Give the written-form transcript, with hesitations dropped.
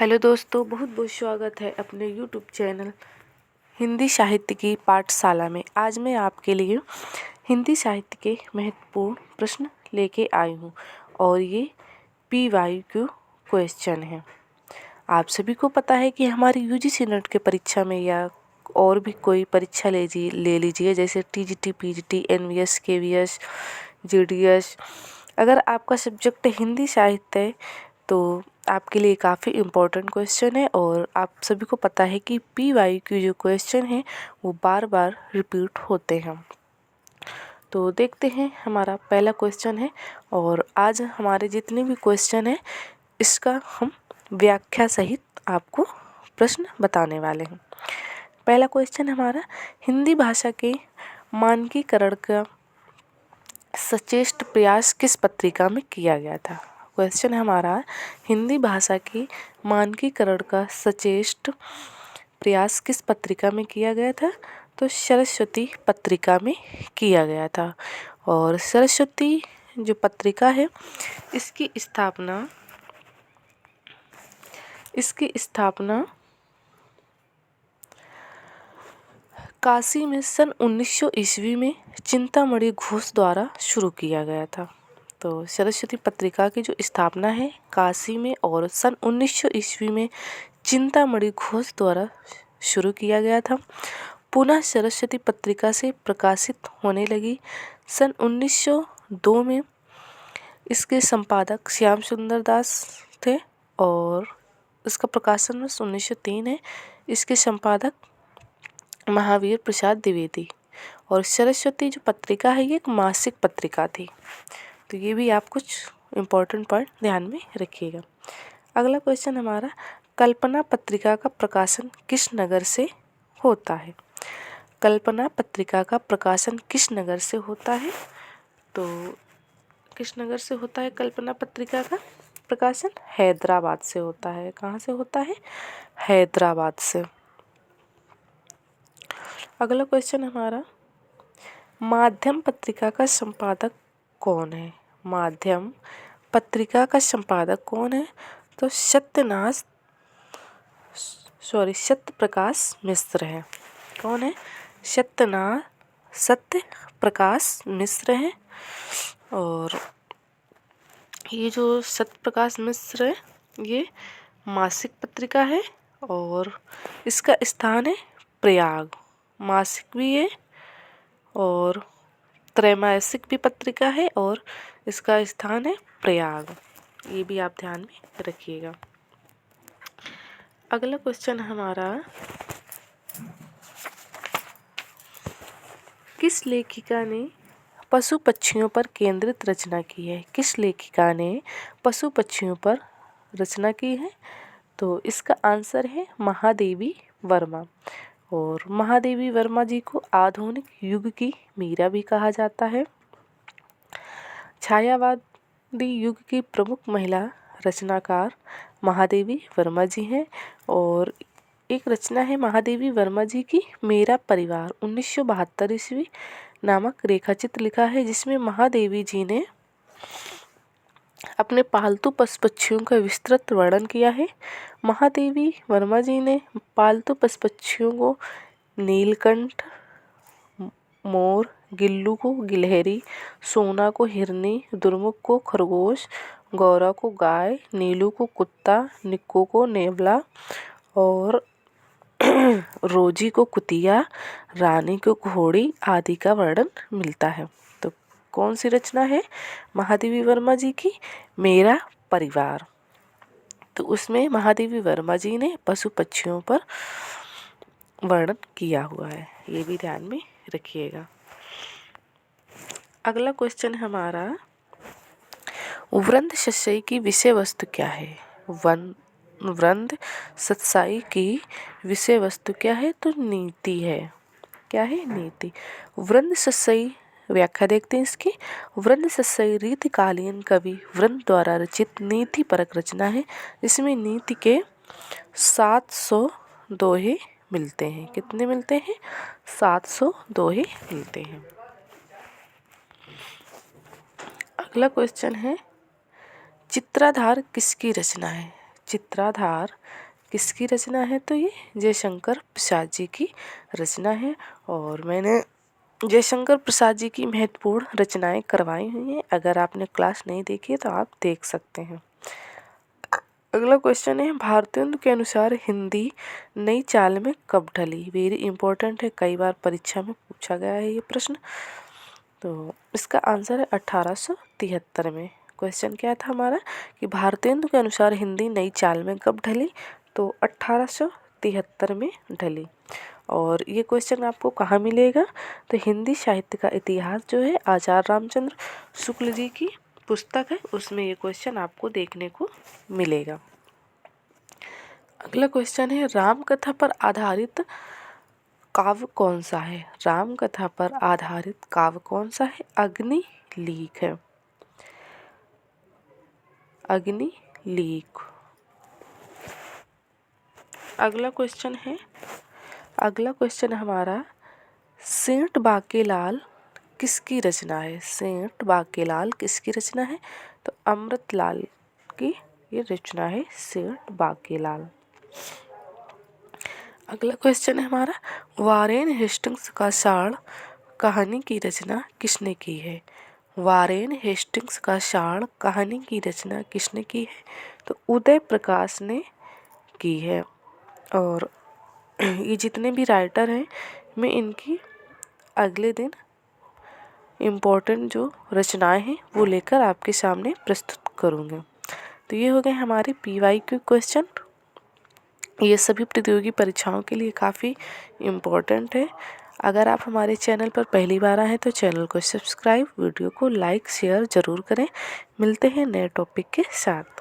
Hello दोस्तों, बहुत बहुत स्वागत है अपने यूट्यूब चैनल हिंदी साहित्य की पाठशाला में। आज मैं आपके लिए हिंदी साहित्य के महत्वपूर्ण प्रश्न लेके आई हूँ और ये PYQ क्वेश्चन है। आप सभी को पता है कि हमारी UGC नेट के परीक्षा में या और भी कोई परीक्षा ले लीजिए, जैसे TGT, PGT, NVS, KVS, GDS। अगर आपका सब्जेक्ट हिंदी साहित्य है तो आपके लिए काफ़ी इम्पोर्टेंट क्वेश्चन है और आप सभी को पता है कि PYQ जो क्वेश्चन है वो बार बार रिपीट होते हैं। तो देखते हैं, हमारा पहला क्वेश्चन है और आज हमारे जितने भी क्वेश्चन हैं इसका हम व्याख्या सहित आपको प्रश्न बताने वाले हैं। पहला क्वेश्चन हमारा, हिंदी भाषा के मानकीकरण का सचेष्ट प्रयास किस पत्रिका में किया गया था। क्वेश्चन हमारा, हिंदी भाषा के मानकीकरण का सचेष्ट प्रयास किस पत्रिका में किया गया था। तो सरस्वती पत्रिका में किया गया था। और सरस्वती जो पत्रिका है इसकी स्थापना काशी में सन 1900 ईस्वी में चिंतामणि घोष द्वारा शुरू किया गया था। तो सरस्वती पत्रिका की जो स्थापना है काशी में और सन 1900 ईस्वी में चिंतामणि घोष द्वारा शुरू किया गया था। पुनः सरस्वती पत्रिका से प्रकाशित होने लगी सन 1902 में। इसके संपादक श्याम सुंदर दास थे और इसका प्रकाशन वर्ष 1903 है। इसके संपादक महावीर प्रसाद द्विवेदी। और सरस्वती जो पत्रिका है ये एक मासिक पत्रिका थी। तो ये भी आप कुछ इम्पोर्टेंट पॉइंट ध्यान में रखिएगा। अगला क्वेश्चन हमारा, कल्पना पत्रिका का प्रकाशन किस नगर से होता है। कल्पना पत्रिका का प्रकाशन किस नगर से होता है। तो किस नगर से होता है कल्पना पत्रिका का प्रकाशन। हैदराबाद से होता है। कहाँ से होता है, हैदराबाद से। अगला क्वेश्चन हमारा, माध्यम पत्रिका का संपादक कौन है। माध्यम पत्रिका का संपादक कौन है। तो सत्यप्रकाश मिश्र है। कौन है, सत्यप्रकाश मिश्र है। और ये जो सत्यप्रकाश मिश्र है ये मासिक पत्रिका है और इसका स्थान है प्रयाग। मासिक भी है और त्रैमासिक भी पत्रिका है और इसका स्थान है प्रयाग। ये भी आप ध्यान में रखिएगा। अगला क्वेश्चन हमारा, किस लेखिका ने पशु पक्षियों पर केंद्रित रचना की है। किस लेखिका ने पशु पक्षियों पर रचना की है। तो इसका आंसर है महादेवी वर्मा। और महादेवी वर्मा जी को आधुनिक युग की मीरा भी कहा जाता है। छायावादी युग की प्रमुख महिला रचनाकार महादेवी वर्मा जी हैं। और एक रचना है महादेवी वर्मा जी की मेरा परिवार 1972 ईस्वी नामक रेखाचित्र लिखा है, जिसमें महादेवी जी ने अपने पालतू पशु पक्षियों का विस्तृत वर्णन किया है। महादेवी वर्मा जी ने पालतू पशु पक्षियों को नीलकंठ मोर, गिल्लू को गिलहरी, सोना को हिरनी, दुर्मुख को खरगोश, गौरा को गाय, नीलू को कुत्ता, निक्को को नेवला और रोजी को कुतिया, रानी को घोड़ी आदि का वर्णन मिलता है। तो कौन सी रचना है महादेवी वर्मा जी की, मेरा परिवार। तो उसमें महादेवी वर्मा जी ने पशु पक्षियों पर वर्णन किया हुआ है। ये भी ध्यान में रखिएगा। अगला क्वेश्चन हमारा, वृंद शस्यई की विषय वस्तु क्या है। वृंद शस्यई की विषय वस्तु क्या है। तो नीति है। क्या है, नीति। वृंद शस्यई व्याख्या देखते हैं इसकी। वृंद शस्यई रीतिकालीन कवि वृंद द्वारा रचित नीति परक रचना है। इसमें नीति के 700 दोहे मिलते हैं। कितने मिलते हैं, 700 दोहे मिलते हैं। अगला क्वेश्चन है, चित्राधार किसकी रचना है। चित्राधार किसकी रचना है? तो ये जयशंकर प्रसाद जी की रचना है। और मैंने जयशंकर प्रसाद जी की महत्वपूर्ण रचनाएं करवाई हुई हैं। अगर आपने क्लास नहीं देखी है तो आप देख सकते हैं। अगला क्वेश्चन है, भारतेंदु के अनुसार हिंदी नई चाल में कब ढली? वेरी इंपॉर्टेंट है, कई बार परीक्षा में पूछा गया है ये प्रश्न। तो इसका आंसर है 1873 में। क्वेश्चन क्या था हमारा कि भारतेंदु के अनुसार हिंदी नई चाल में कब ढली? तो 1873 में ढली। और ये क्वेश्चन आपको कहाँ मिलेगा? तो हिंदी साहित्य का इतिहास जो है आचार्य रामचंद्र शुक्ल जी की पुस्तक है, उसमें ये क्वेश्चन आपको देखने को मिलेगा। अगला क्वेश्चन है, राम कथा पर आधारित काव्य कौन सा है? राम कथा पर आधारित काव्य कौन सा है? अग्निलीक है। अग्निलीक। अगला क्वेश्चन हमारा, सेठ बांकेलाल किसकी रचना है? सेठ बांकेलाल किसकी रचना है? तो अमृतलाल की ये रचना है, सेठ बांकेलाल। अगला क्वेश्चन है हमारा, वारेन हेस्टिंग्स का साड़ कहानी की रचना किसने की है? वारेन हेस्टिंग्स का साड़ कहानी की रचना किसने की है? तो उदय प्रकाश ने की है। और ये जितने भी राइटर हैं, मैं इनकी अगले दिन इम्पोर्टेंट जो रचनाएं हैं वो लेकर आपके सामने प्रस्तुत करूँगी। तो ये हो गए हमारे PYQ क्वेश्चन। ये सभी प्रतियोगी परीक्षाओं के लिए काफ़ी इम्पोर्टेंट है। अगर आप हमारे चैनल पर पहली बार आए हैं तो चैनल को सब्सक्राइब, वीडियो को लाइक शेयर ज़रूर करें। मिलते हैं नए टॉपिक के साथ।